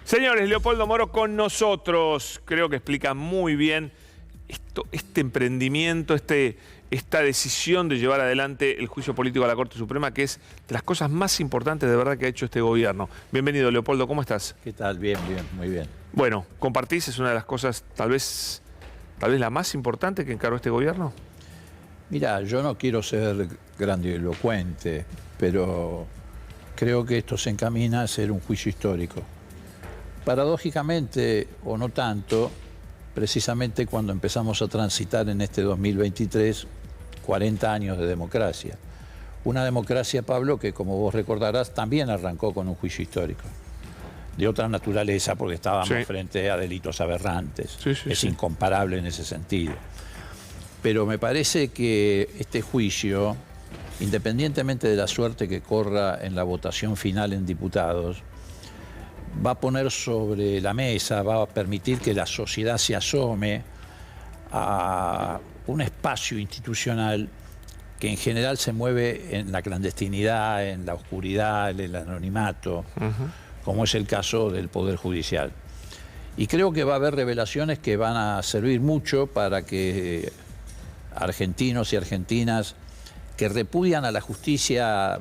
Señores, Leopoldo Moro con nosotros. Creo que explica muy bien este emprendimiento, esta decisión de llevar adelante el juicio político a la Corte Suprema, que es de las cosas más importantes de verdad que ha hecho este gobierno. Bienvenido, Leopoldo, ¿cómo estás? ¿Qué tal? Bien, muy bien. Bueno, ¿compartís? Es una de las cosas, tal vez la más importante que encaró este gobierno. Mira, yo no quiero ser grandilocuente, pero creo que esto se encamina a ser un juicio histórico. Paradójicamente, o no tanto, precisamente cuando empezamos a transitar en este 2023 40 años de democracia. Una democracia, Pablo, que como vos recordarás también arrancó con un juicio histórico. De otra naturaleza, porque estábamos frente a delitos aberrantes. Es incomparable en ese sentido. Pero me parece que este juicio, independientemente de la suerte que corra en la votación final en diputados, va a poner sobre la mesa, va a permitir que la sociedad se asome a un espacio institucional que en general se mueve en la clandestinidad, en la oscuridad, en el anonimato, como es el caso del Poder Judicial. Y creo que va a haber revelaciones que van a servir mucho para que argentinos y argentinas que repudian a la justicia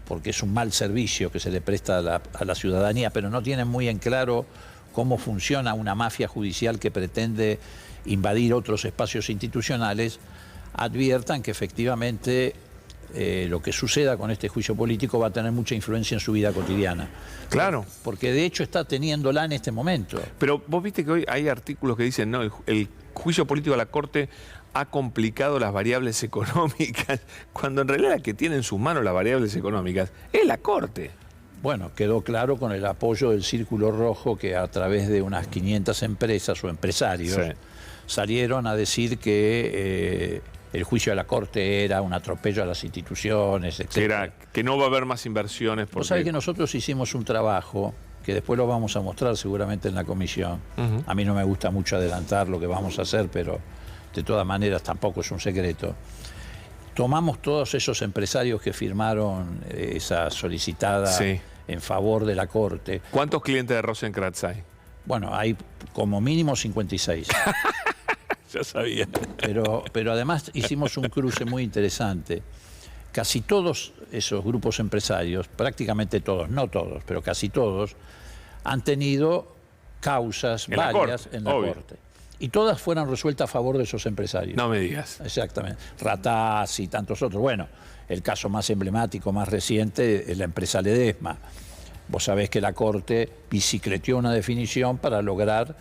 porque es un mal servicio que se le presta a la ciudadanía, pero no tienen muy en claro cómo funciona una mafia judicial que pretende invadir otros espacios institucionales, adviertan que efectivamente lo que suceda con este juicio político va a tener mucha influencia en su vida cotidiana. Claro. Porque de hecho está teniéndola en este momento. Pero vos viste que hoy hay artículos que dicen, no, el juicio político a la Corte ha complicado las variables económicas, cuando en realidad la que tiene en sus manos las variables económicas es la Corte. Bueno, quedó claro con el apoyo del Círculo Rojo, que a través de unas 500 empresas o empresarios salieron a decir que el juicio de la Corte era un atropello a las instituciones, etc. Que no va a haber más inversiones. Vos sabés que nosotros hicimos un trabajo, que después lo vamos a mostrar seguramente en la comisión. A mí no me gusta mucho adelantar lo que vamos a hacer, pero de todas maneras tampoco es un secreto. Tomamos todos esos empresarios que firmaron esa solicitada en favor de la Corte. ¿Cuántos clientes de Rosenkrantz hay? Bueno, hay como mínimo 56. Ya sabía. Pero además hicimos un cruce muy interesante. Casi todos esos grupos empresarios, prácticamente todos, no todos, pero casi todos, han tenido causas varias en la Corte. Y todas fueron resueltas a favor de esos empresarios. No me digas. Exactamente. Rataz y tantos otros. Bueno, el caso más emblemático, más reciente, es la empresa Ledesma. Vos sabés que la Corte bicicleteó una definición para lograr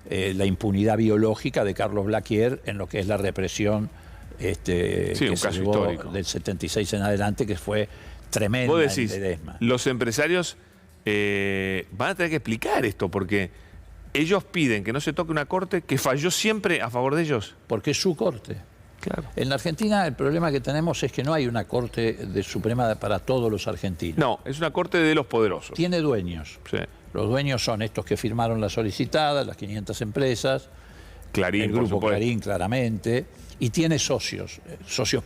la impunidad biológica de Carlos Blaquier en lo que es la represión que se llevó del 76 en adelante, que fue tremenda. Vos decís, en Ledesma. Los empresarios van a tener que explicar esto, porque ellos piden que no se toque una Corte que falló siempre a favor de ellos. Porque es su Corte. Claro. En la Argentina el problema que tenemos es que no hay una Corte Suprema para todos los argentinos. No, es una Corte de los poderosos. Tiene dueños. Sí. Los dueños son estos que firmaron la solicitada, las 500 empresas, Clarín, el grupo Clarín claramente, y tiene socios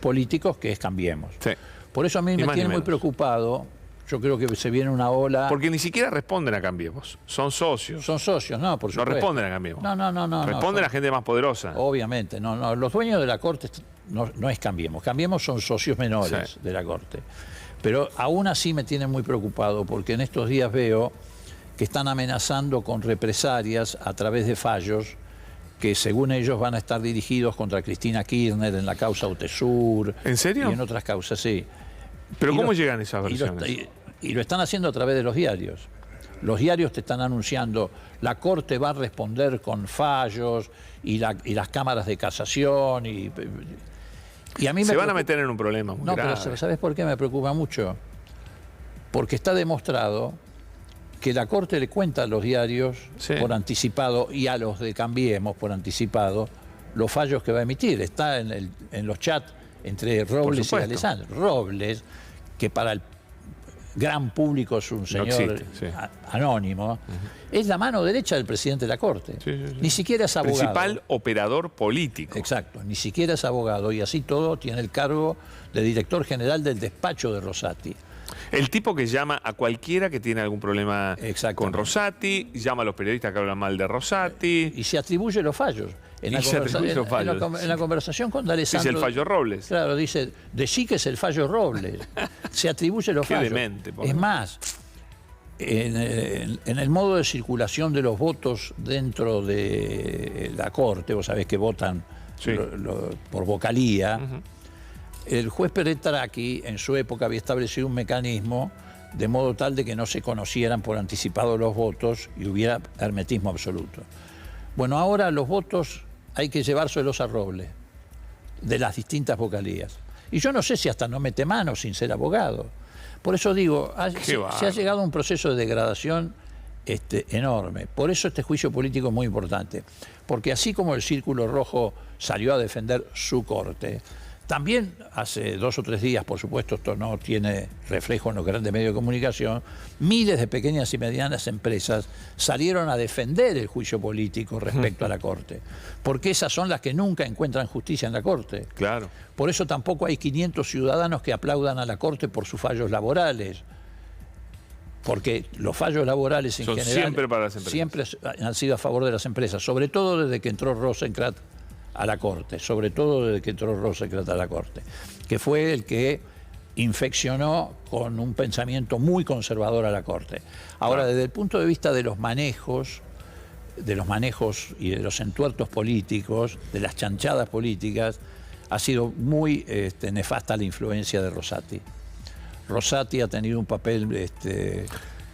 políticos que es Cambiemos. Sí. Por eso a mí me tiene muy preocupado. Yo creo que se viene una ola. Porque ni siquiera responden a Cambiemos. Son socios. Son socios, no, por supuesto. No responden a Cambiemos. No. Responden a gente más poderosa. Obviamente, no. Los dueños de la Corte no es Cambiemos. Cambiemos son socios menores de la Corte. Pero aún así me tiene muy preocupado, porque en estos días veo que están amenazando con represalias a través de fallos que según ellos van a estar dirigidos contra Cristina Kirchner en la causa UTESUR. ¿En serio? Y en otras causas, sí. ¿Pero cómo llegan esas versiones? Y lo están haciendo a través de los diarios. Los diarios te están anunciando, la Corte va a responder con fallos y las cámaras de casación. Y a mí se van a meter en un problema muy grave. Pero ¿sabes por qué me preocupa mucho? Porque está demostrado que la Corte le cuenta a los diarios por anticipado y a los de Cambiemos por anticipado los fallos que va a emitir. Está en los chats entre Robles y Alessandro. Robles, que para el gran público es un señor anónimo, es la mano derecha del presidente de la Corte. Ni siquiera es abogado. Principal operador político. Exacto, ni siquiera es abogado, y así todo tiene el cargo de director general del despacho de Rosati. El tipo que llama a cualquiera que tiene algún problema con Rosati, llama a los periodistas que hablan mal de Rosati. Y se atribuye los fallos. En la conversación con D'Alessandro... Dice el fallo Robles. Claro, dice, decí que es el fallo Robles. Se atribuye los fallos. Demente, es más, en el modo de circulación de los votos dentro de la Corte, vos sabés que votan por vocalía, el juez Peretraki en su época había establecido un mecanismo de modo tal de que no se conocieran por anticipado los votos y hubiera hermetismo absoluto. Bueno, ahora los votos hay que llevárselos a Robles, de las distintas vocalías. Y yo no sé si hasta no mete mano sin ser abogado. Por eso digo, se ha llegado a un proceso de degradación enorme. Por eso este juicio político es muy importante. Porque así como el Círculo Rojo salió a defender su corte, también hace 2 o 3 días, por supuesto, esto no tiene reflejo en los grandes medios de comunicación, miles de pequeñas y medianas empresas salieron a defender el juicio político respecto a la Corte, porque esas son las que nunca encuentran justicia en la Corte. Claro. Por eso tampoco hay 500 ciudadanos que aplaudan a la Corte por sus fallos laborales, porque los fallos laborales en son general siempre para las empresas. Siempre han sido a favor de las empresas, sobre todo desde que entró Rosenkrantz a la Corte, sobre todo desde que entró Rosenkrantz a la Corte, que fue el que infeccionó con un pensamiento muy conservador a la Corte. Ahora, desde el punto de vista de los manejos y de los entuertos políticos, de las chanchadas políticas, ha sido muy nefasta la influencia de Rosati. Rosati ha tenido un papel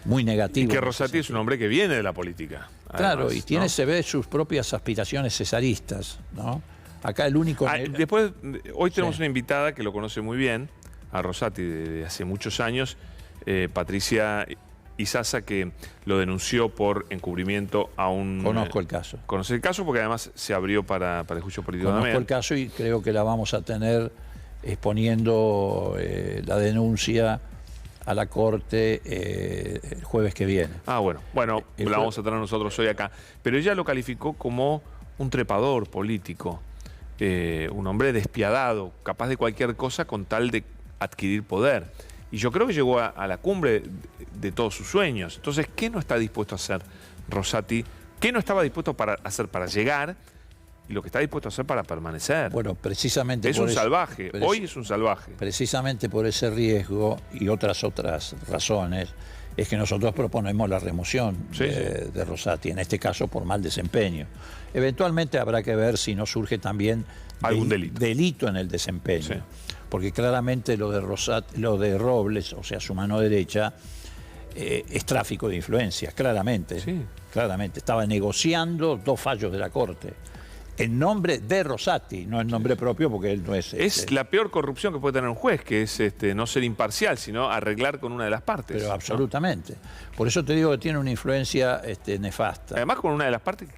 muy negativo. Y que Rosati es un hombre que viene de la política. Claro, además, y tiene, se ve sus propias aspiraciones cesaristas, ¿no? Acá el único... Después, hoy tenemos una invitada que lo conoce muy bien, a Rosati de hace muchos años, Patricia Izaza, que lo denunció por encubrimiento a un... Conozco el caso. Conoce el caso porque además se abrió para el juicio político también. también. Conozco el caso y creo que la vamos a tener exponiendo la denuncia a la Corte el jueves que viene. Ah, bueno, la vamos a tener nosotros hoy acá. Pero ella lo calificó como un trepador político, un hombre despiadado, capaz de cualquier cosa con tal de adquirir poder. Y yo creo que llegó a la cumbre de todos sus sueños. Entonces, ¿qué no está dispuesto a hacer Rosati? ¿Qué no estaba dispuesto a hacer para llegar? Y lo que está dispuesto a hacer para permanecer. Bueno, precisamente es un salvaje, hoy es un salvaje. Precisamente por ese riesgo y otras razones es que nosotros proponemos la remoción de Rosati, en este caso por mal desempeño. Eventualmente habrá que ver si no surge también algún delito en el desempeño, porque claramente lo de Robles, o sea, su mano derecha, es tráfico de influencias, claramente. Claramente, estaba negociando 2 fallos de la Corte. En nombre de Rosati, no en nombre propio, porque él no es... Es la peor corrupción que puede tener un juez, que es no ser imparcial, sino arreglar con una de las partes. Pero absolutamente. ¿No? Por eso te digo que tiene una influencia nefasta. Además con una de las partes,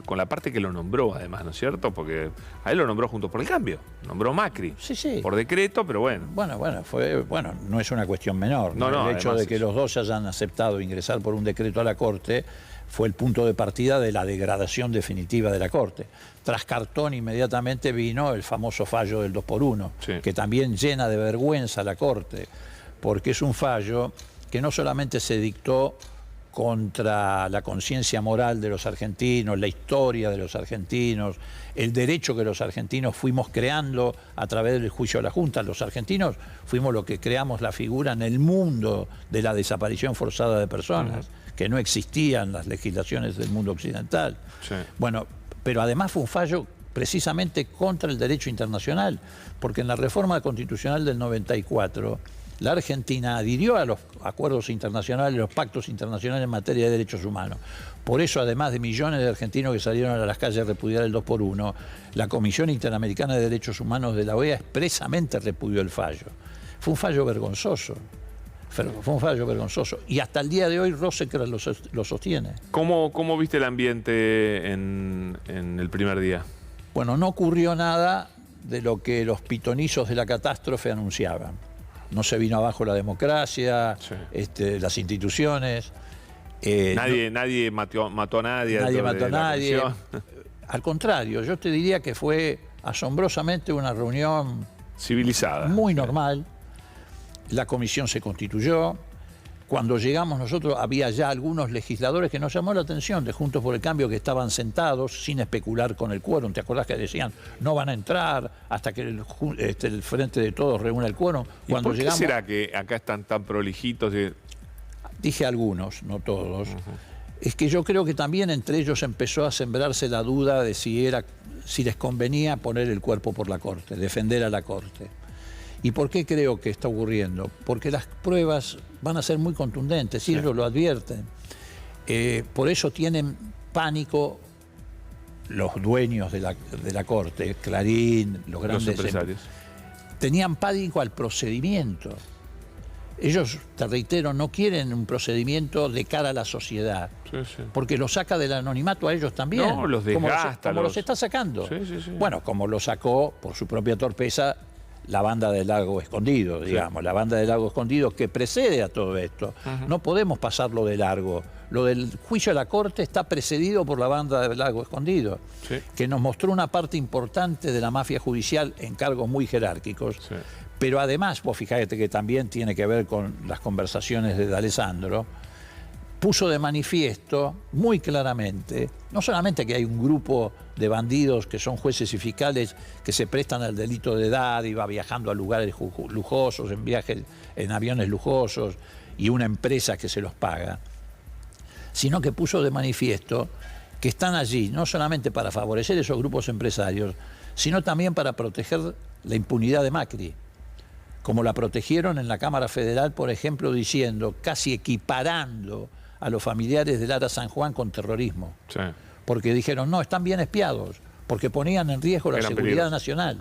con la parte que lo nombró, además, ¿no es cierto? Porque a él lo nombró Juntos por el Cambio. Nombró Macri. Sí. Por decreto, pero bueno. Bueno, no es una cuestión menor. No, el hecho de que los dos hayan aceptado ingresar por un decreto a la Corte fue el punto de partida de la degradación definitiva de la Corte. Tras Cartón inmediatamente vino el famoso fallo del 2x1, que también llena de vergüenza a la Corte, porque es un fallo que no solamente se dictó contra la conciencia moral de los argentinos, la historia de los argentinos, el derecho que los argentinos fuimos creando a través del juicio a la Junta. Los argentinos fuimos los que creamos la figura en el mundo de la desaparición forzada de personas, que no existían las legislaciones del mundo occidental. Bueno, pero además fue un fallo precisamente contra el derecho internacional, porque en la reforma constitucional del 94, la Argentina adhirió a los acuerdos internacionales, los pactos internacionales en materia de derechos humanos. Por eso, además de millones de argentinos que salieron a las calles a repudiar el 2x1, la Comisión Interamericana de Derechos Humanos de la OEA expresamente repudió el fallo. Fue un fallo vergonzoso. Fue un fallo vergonzoso. Y hasta el día de hoy Rosenkrantz lo sostiene. ¿Cómo viste el ambiente en el primer día? Bueno, no ocurrió nada de lo que los pitonizos de la catástrofe anunciaban. No se vino abajo la democracia, las instituciones. Nadie mató a nadie. Nadie mató a nadie. Al contrario, yo te diría que fue asombrosamente una reunión civilizada. Muy normal. la comisión se constituyó. Cuando llegamos nosotros había ya algunos legisladores que nos llamó la atención de Juntos por el Cambio que estaban sentados sin especular con el quórum. ¿Te acordás que decían no van a entrar hasta que el Frente de Todos reúna el quórum? Cuando llegamos, ¿por qué será que acá están tan prolijitos? Dije algunos, no todos. Es que yo creo que también entre ellos empezó a sembrarse la duda de si les convenía poner el cuerpo por la Corte, defender a la Corte. ¿Y por qué creo que está ocurriendo? Porque las pruebas van a ser muy contundentes, y ellos lo advierten. Por eso tienen pánico los dueños de la Corte, Clarín, los grandes empresarios. Tenían pánico al procedimiento. Ellos, te reitero, no quieren un procedimiento de cara a la sociedad, porque lo saca del anonimato a ellos también. No, los desgasta. Como los está sacando. Bueno, como lo sacó por su propia torpeza la banda del Lago Escondido, digamos, la banda del Lago Escondido que precede a todo esto. No podemos pasarlo de largo. Lo del juicio a la Corte está precedido por la banda del Lago Escondido, que nos mostró una parte importante de la mafia judicial en cargos muy jerárquicos. Pero además, vos fijate que también tiene que ver con las conversaciones de D'Alessandro, puso de manifiesto muy claramente, no solamente que hay un grupo de bandidos que son jueces y fiscales que se prestan al delito de dádiva, viajando a lugares lujosos, en aviones lujosos, y una empresa que se los paga, sino que puso de manifiesto que están allí no solamente para favorecer esos grupos empresarios, sino también para proteger la impunidad de Macri, como la protegieron en la Cámara Federal, por ejemplo, diciendo, casi equiparando a los familiares de Lara San Juan con terrorismo. Porque dijeron, no, están bien espiados, porque ponían en riesgo la seguridad nacional.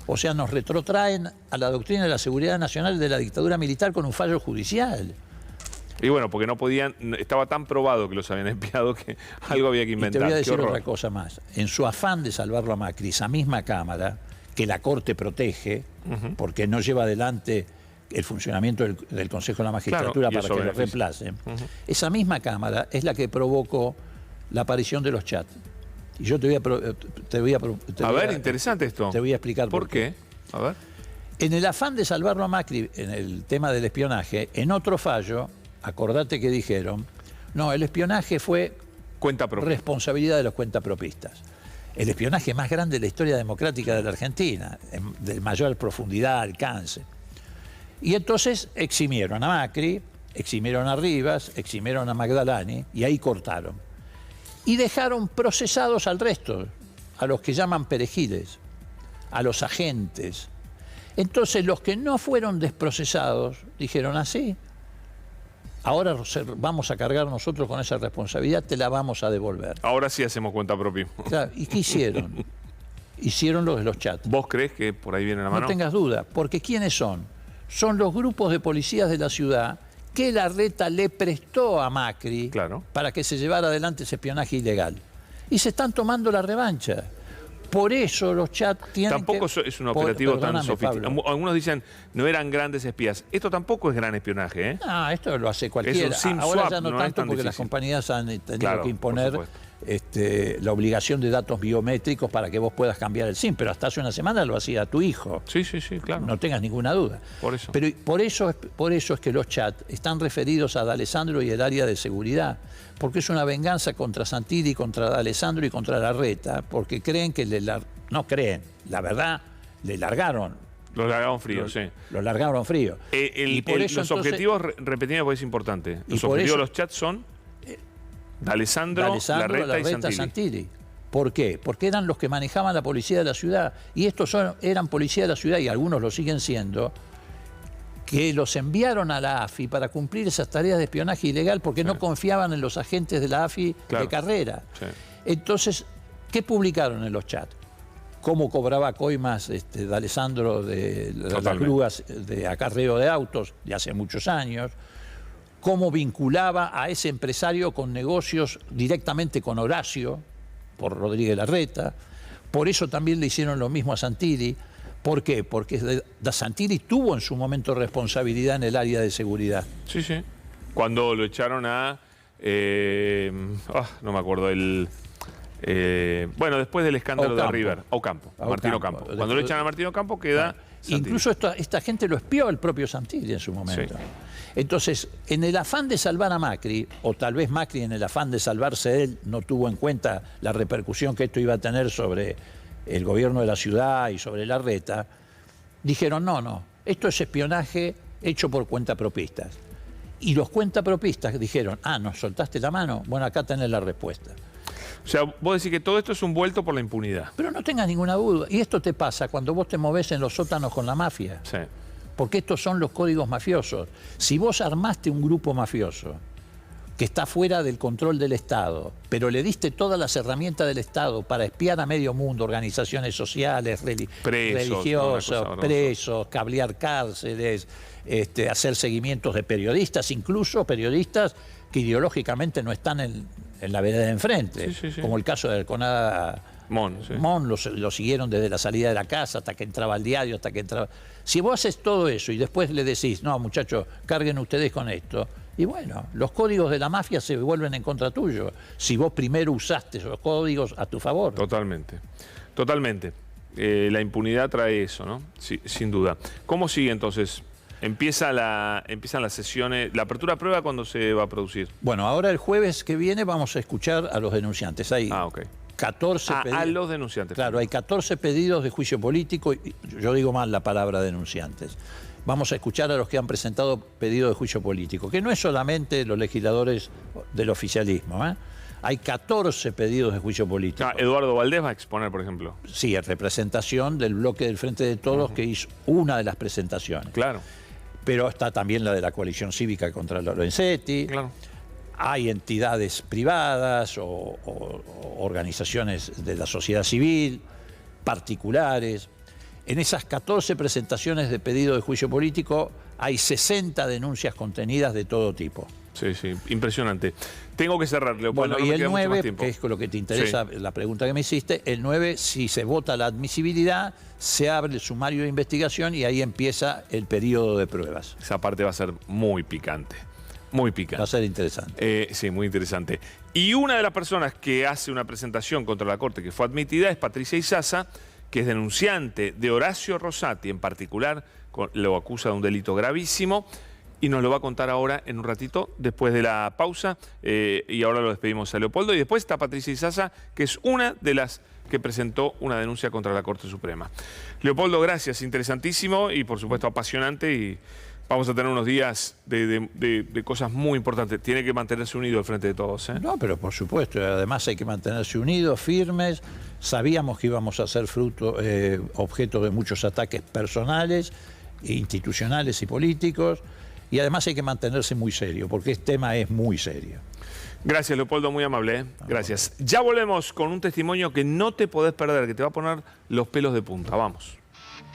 O sea, nos retrotraen a la doctrina de la seguridad nacional de la dictadura militar con un fallo judicial. Y bueno, porque no podían, estaba tan probado que los habían espiado que algo había que inventar. Y te voy a decir otra cosa más. En su afán de salvarlo a Macri, esa misma Cámara, que la Corte protege, porque no lleva adelante el funcionamiento del Consejo de la Magistratura para que lo reemplacen, esa misma Cámara es la que provocó la aparición de los chats. Y yo interesante esto. Te voy a explicar por qué. A ver. En el afán de salvarlo a Macri, en el tema del espionaje, en otro fallo, acordate que dijeron, no, el espionaje fue cuenta propia, responsabilidad de los cuentapropistas. El espionaje más grande de la historia democrática de la Argentina, de mayor profundidad, alcance. Y entonces eximieron a Macri, eximieron a Rivas, eximieron a Magdalani, y ahí cortaron. Y dejaron procesados al resto, a los que llaman perejiles, a los agentes. Entonces los que no fueron desprocesados dijeron así, ahora vamos a cargar nosotros con esa responsabilidad, te la vamos a devolver. Ahora sí hacemos cuenta propia. Claro, ¿y qué hicieron? Hicieron los de los chats. ¿Vos crees que por ahí viene la mano? No tengas duda, porque ¿quiénes son? Son los grupos de policías de la ciudad que Larreta le prestó a Macri para que se llevara adelante ese espionaje ilegal. Y se están tomando la revancha. Por eso los chats tienen tampoco es un operativo tan sofisticado. Algunos dicen, no eran grandes espías. Esto tampoco es gran espionaje, ¿eh? No, esto lo hace cualquiera. Ahora ya no tanto porque las compañías han tenido que imponer la obligación de datos biométricos para que vos puedas cambiar el SIM. Pero hasta hace una semana lo hacía tu hijo. Sí, claro. No tengas ninguna duda. Por eso. Pero por eso es que los chats están referidos a D'Alessandro y el área de seguridad. Porque es una venganza contra Santilli, contra D'Alessandro y contra Larreta, porque creen que no creen, la verdad, le largaron. Los largaron fríos, sí. Los largaron fríos. Y por eso, los objetivos, repetimos porque es importante, los objetivos de los chats son D'Alessandro, Larreta y Santilli. ¿Por qué? Porque eran los que manejaban la policía de la ciudad. Y estos eran policía de la ciudad, y algunos lo siguen siendo, que los enviaron a la AFI para cumplir esas tareas de espionaje ilegal porque no confiaban en los agentes de la AFI de carrera. Entonces, ¿qué publicaron en los chats? Cómo cobraba coimas D'Alessandro de las grúas de acarreo de autos de hace muchos años, cómo vinculaba a ese empresario con negocios directamente con Horacio, por Rodríguez Larreta. Por eso también le hicieron lo mismo a Santilli. ¿Por qué? Porque Santilli tuvo en su momento responsabilidad en el área de seguridad. Sí. Cuando lo echaron a... no me acuerdo, bueno, después del escándalo de River. Martín Ocampo. Cuando lo echan a Martín Ocampo queda Santilli. Incluso esta gente lo espió el propio Santilli en su momento. Sí. Entonces, en el afán de salvar a Macri, o tal vez Macri en el afán de salvarse él, no tuvo en cuenta la repercusión que esto iba a tener sobre el gobierno de la ciudad y sobre Larreta, dijeron, no, esto es espionaje hecho por cuentapropistas. Y los cuentapropistas dijeron, ¿nos soltaste la mano? Bueno, acá tenés la respuesta. O sea, vos decís que todo esto es un vuelto por la impunidad. Pero no tengas ninguna duda. Y esto te pasa cuando vos te movés en los sótanos con la mafia. Sí. Porque estos son los códigos mafiosos. Si vos armaste un grupo mafioso que está fuera del control del Estado, pero le diste todas las herramientas del Estado para espiar a medio mundo, organizaciones sociales, religiosas, presos, cablear cárceles, hacer seguimientos de periodistas, incluso periodistas que ideológicamente no están en la vereda de enfrente, sí. como el caso de Alconada. Mon, sí. Mon lo siguieron desde la salida de la casa hasta que entraba al diario, hasta que entraba... Si vos haces todo eso y después le decís, no, muchachos, carguen ustedes con esto, y bueno, los códigos de la mafia se vuelven en contra tuyo, si vos primero usaste esos códigos a tu favor. Totalmente. La impunidad trae eso, ¿no? Sí, sin duda. ¿Cómo sigue entonces? Empiezan las sesiones, la apertura a prueba, ¿cuándo se va a producir? Bueno, ahora el jueves que viene vamos a escuchar a los denunciantes. Hay ok. 14 pedidos. A los denunciantes. Claro, hay 14 pedidos de juicio político. Yo digo mal la palabra denunciantes. Vamos a escuchar a los que han presentado pedido de juicio político, que no es solamente los legisladores del oficialismo. Hay 14 pedidos de juicio político. Eduardo Valdés va a exponer, por ejemplo. Sí, en representación del bloque del Frente de Todos, que hizo una de las presentaciones. Claro. Pero está también la de la coalición cívica contra Lorenzetti. Claro. Hay entidades privadas o organizaciones de la sociedad civil, particulares. En esas 14 presentaciones de pedido de juicio político hay 60 denuncias contenidas de todo tipo. Sí, impresionante. Tengo que cerrar, Leopoldo. Bueno, y el 9, que es con lo que te interesa, la pregunta que me hiciste, el 9, si se vota la admisibilidad, se abre el sumario de investigación y ahí empieza el periodo de pruebas. Esa parte va a ser muy picante. Muy picante. Va a ser interesante. Sí, muy interesante. Y una de las personas que hace una presentación contra la Corte que fue admitida es Patricia Izaza, que es denunciante de Horacio Rosati, en particular, lo acusa de un delito gravísimo, y nos lo va a contar ahora en un ratito, después de la pausa, y ahora lo despedimos a Leopoldo, y después está Patricia Izaza, que es una de las que presentó una denuncia contra la Corte Suprema. Leopoldo, gracias, interesantísimo y por supuesto apasionante, y vamos a tener unos días de cosas muy importantes. Tiene que mantenerse unido al Frente de Todos, ¿eh? No, pero por supuesto, además hay que mantenerse unidos, firmes. Sabíamos que íbamos a ser objeto de muchos ataques personales, institucionales y políticos, y además hay que mantenerse muy serio, porque este tema es muy serio. Gracias, Leopoldo, muy amable, ¿eh? Gracias. Ya volvemos con un testimonio que no te podés perder, que te va a poner los pelos de punta. Vamos.